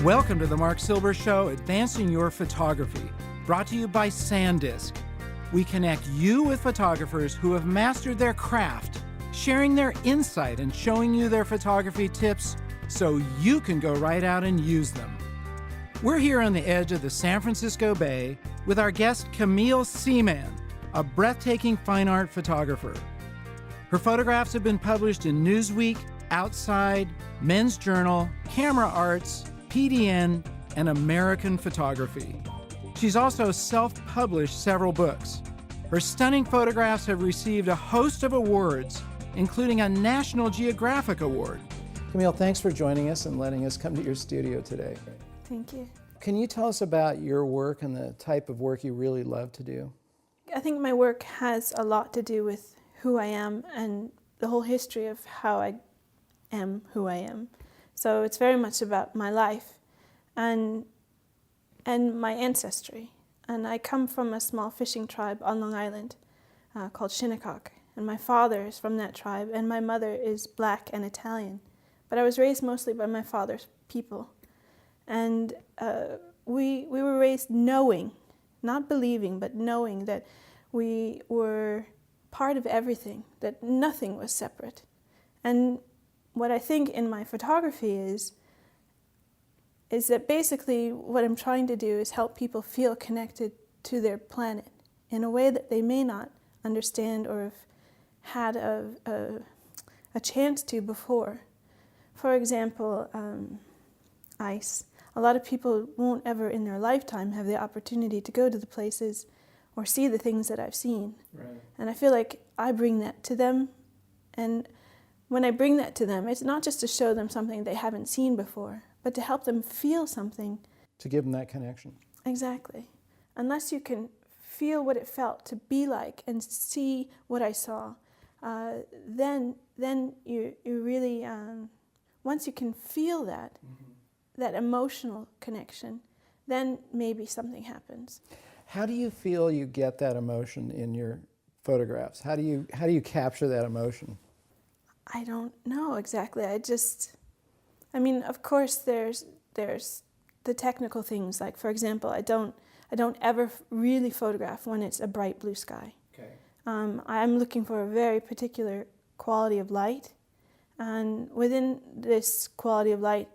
Welcome to the Marc Silber Show, Advancing Your Photography, brought to you by SanDisk. We connect you with photographers who have mastered their craft, sharing their insight and showing you their photography tips so you can go right out and use them. We're here on the edge of the San Francisco Bay with our guest Camille Seaman, a breathtaking fine art photographer. Her photographs have been published in Newsweek, Outside, Men's Journal, Camera Arts, PDN, and American Photography. She's also self-published several books. Her stunning photographs have received a host of awards, including a National Geographic Award. Camille, thanks for joining us and letting us come to your studio today. Thank you. Can you tell us about your work and the type of work you really love to do? I think my work has a lot to do with who I am and the whole history of how I am who I am. So it's very much about my life and my ancestry. And I come from a small fishing tribe on Long Island called Shinnecock. And my father is from that tribe, and my mother is black and Italian. But I was raised mostly by my father's people. And we were raised knowing, not believing, but knowing that we were part of everything, that nothing was separate. And what I think in my photography is that basically what I'm trying to do is help people feel connected to their planet in a way that they may not understand or have had a chance to before. For example, ice. A lot of people won't ever in their lifetime have the opportunity to go to the places or see the things that I've seen. Right. And I feel like I bring that to them. And when I bring that to them, it's not just to show them something they haven't seen before, but to help them feel something. To give them that connection. Exactly. Unless you can feel what it felt to be like and see what I saw, then you really, once you can feel that, that emotional connection, then maybe something happens. How do you feel you get that emotion in your photographs? How do you capture that emotion? I don't know exactly. I mean, of course, there's the technical things. Like, for example, I don't ever really photograph when it's a bright blue sky. Okay. I'm looking for a very particular quality of light, and within this quality of light,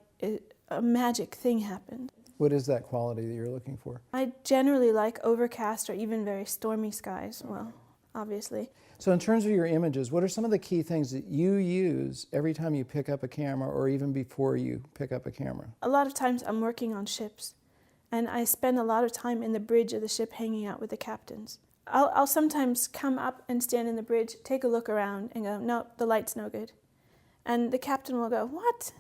a magic thing happened. What is that quality that you're looking for? I generally like overcast or even very stormy skies. Okay. Well, obviously. So in terms of your images, what are some of the key things that you use every time you pick up a camera or even before you pick up a camera? A lot of times I'm working on ships, and I spend a lot of time in the bridge of the ship hanging out with the captains. I'll sometimes come up and stand in the bridge, take a look around and go, no, the light's no good. And the captain will go, what?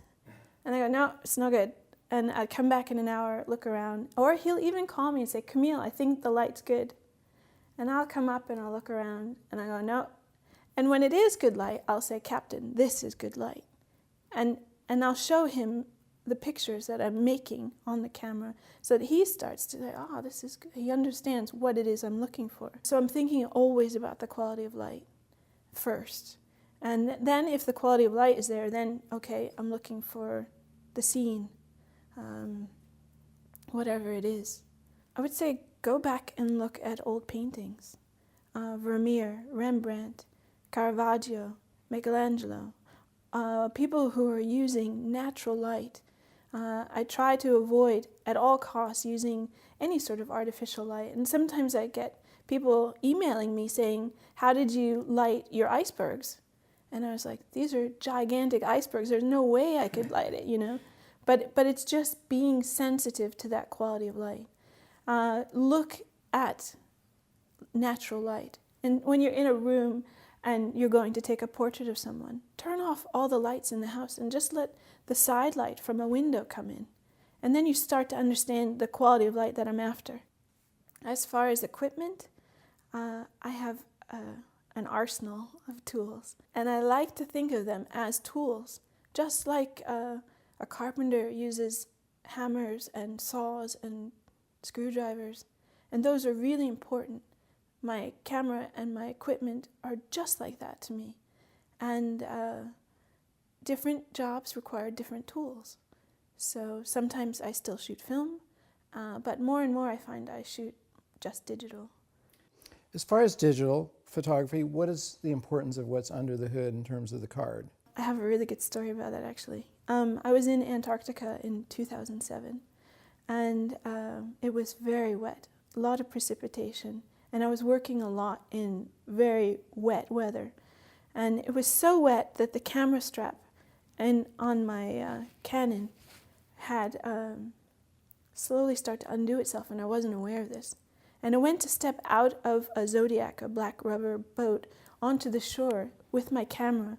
And I go, no, it's no good. And I'd come back in an hour, look around. Or he'll even call me and say, Camille, I think the light's good. And I'll come up and I'll look around and I go, no. And when it is good light, I'll say, Captain, this is good light. And I'll show him the pictures that I'm making on the camera so that he starts to say, oh, this is good. He understands what it is I'm looking for. So I'm thinking always about the quality of light first. And then if the quality of light is there, then, okay, I'm looking for the scene, whatever it is. I would say go back and look at old paintings. Vermeer, Rembrandt, Caravaggio, Michelangelo, people who are using natural light. I try to avoid at all costs using any sort of artificial light. And sometimes I get people emailing me saying, how did you light your icebergs? And I was like, these are gigantic icebergs. There's no way I could light it, you know. But it's just being sensitive to that quality of light. Look at natural light. And when you're in a room and you're going to take a portrait of someone, turn off all the lights in the house and just let the side light from a window come in. And then you start to understand the quality of light that I'm after. As far as equipment, I have an arsenal of tools. And I like to think of them as tools, just like a carpenter uses hammers and saws and screwdrivers. And those are really important. My camera and my equipment are just like that to me. And different jobs require different tools. So sometimes I still shoot film, but more and more I find I shoot just digital. As far as digital photography, what is the importance of what's under the hood in terms of the card? I have a really good story about that, actually. I was in Antarctica in 2007, and it was very wet, a lot of precipitation, and I was working a lot in very wet weather. And it was so wet that the camera strap on my Canon had slowly started to undo itself, and I wasn't aware of this. And I went to step out of a Zodiac, a black rubber boat, onto the shore with my camera.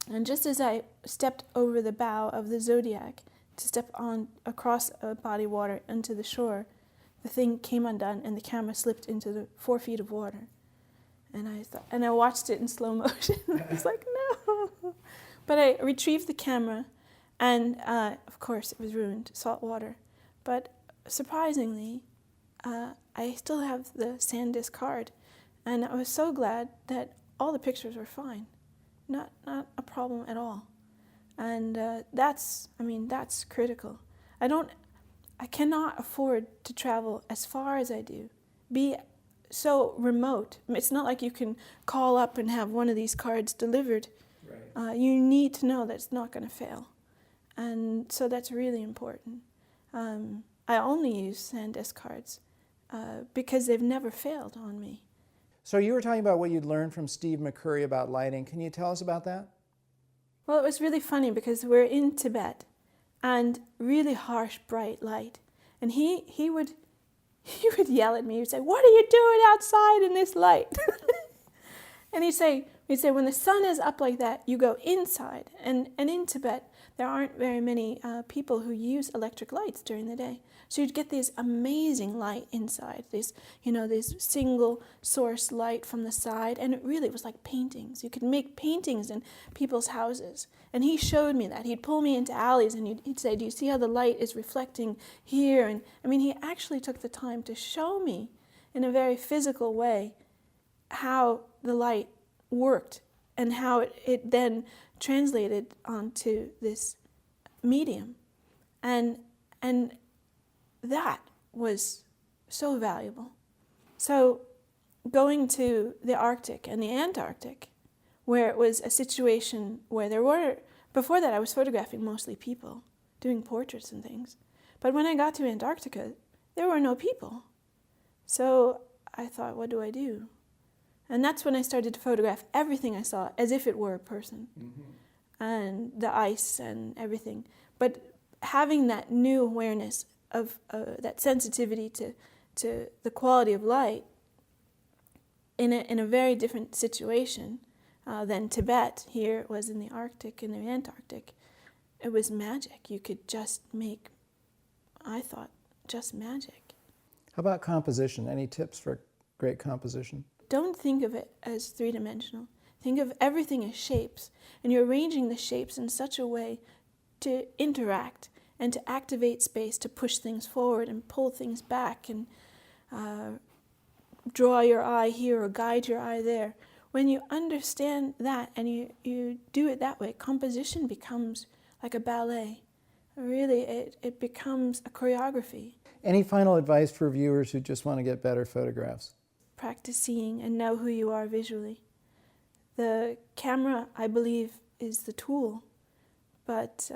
And just as I stepped over the bow of the Zodiac to step on across a body of water into the shore, the thing came undone and the camera slipped into the 4 feet of water. And I watched it in slow motion. I was like, no. But I retrieved the camera, and of course it was ruined, salt water. But surprisingly, I still have the SanDisk card, and I was so glad that all the pictures were fine, not a problem at all. And that's critical. I cannot afford to travel as far as I do, be so remote. It's not like you can call up and have one of these cards delivered. Right. You need to know that it's not going to fail. And so that's really important. I only use SanDisk cards because they've never failed on me. So you were talking about what you'd learned from Steve McCurry about lighting. Can you tell us about that? Well, it was really funny because we're in Tibet and really harsh, bright light. And he would yell at me. He'd say, "What are you doing outside in this light?" And he'd say, when the sun is up like that, you go inside. And in Tibet, there aren't very many people who use electric lights during the day. So you'd get this amazing light inside, this single source light from the side, and it really was like paintings. You could make paintings in people's houses. And he showed me that. He'd pull me into alleys and he'd say, "Do you see how the light is reflecting here?" And he actually took the time to show me in a very physical way how the light worked and how it then translated onto this medium. And that was so valuable. So going to the Arctic and the Antarctic, where it was a situation where before that I was photographing mostly people, doing portraits and things. But when I got to Antarctica, there were no people. So I thought, what do I do? And that's when I started to photograph everything I saw as if it were a person. Mm-hmm. And the ice and everything. But having that new awareness of that sensitivity to the quality of light in a very different situation than Tibet. Here it was in the Arctic and the Antarctic. It was magic. You could just make, I thought, just magic. How about composition? Any tips for great composition? Don't think of it as three-dimensional. Think of everything as shapes, and you're arranging the shapes in such a way to interact and to activate space, to push things forward and pull things back and draw your eye here or guide your eye there. When you understand that and you do it that way, composition becomes like a ballet. Really, it becomes a choreography. Any final advice for viewers who just want to get better photographs? Practice seeing and know who you are visually. The camera, I believe, is the tool, but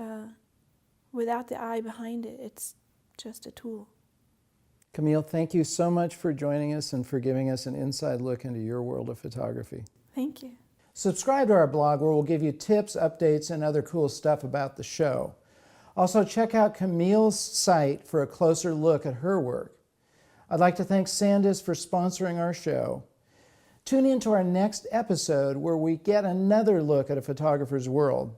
without the eye behind it, it's just a tool. Camille, thank you so much for joining us and for giving us an inside look into your world of photography. Thank you. Subscribe to our blog where we'll give you tips, updates, and other cool stuff about the show. Also, check out Camille's site for a closer look at her work. I'd like to thank SanDisk for sponsoring our show. Tune in to our next episode where we get another look at a photographer's world.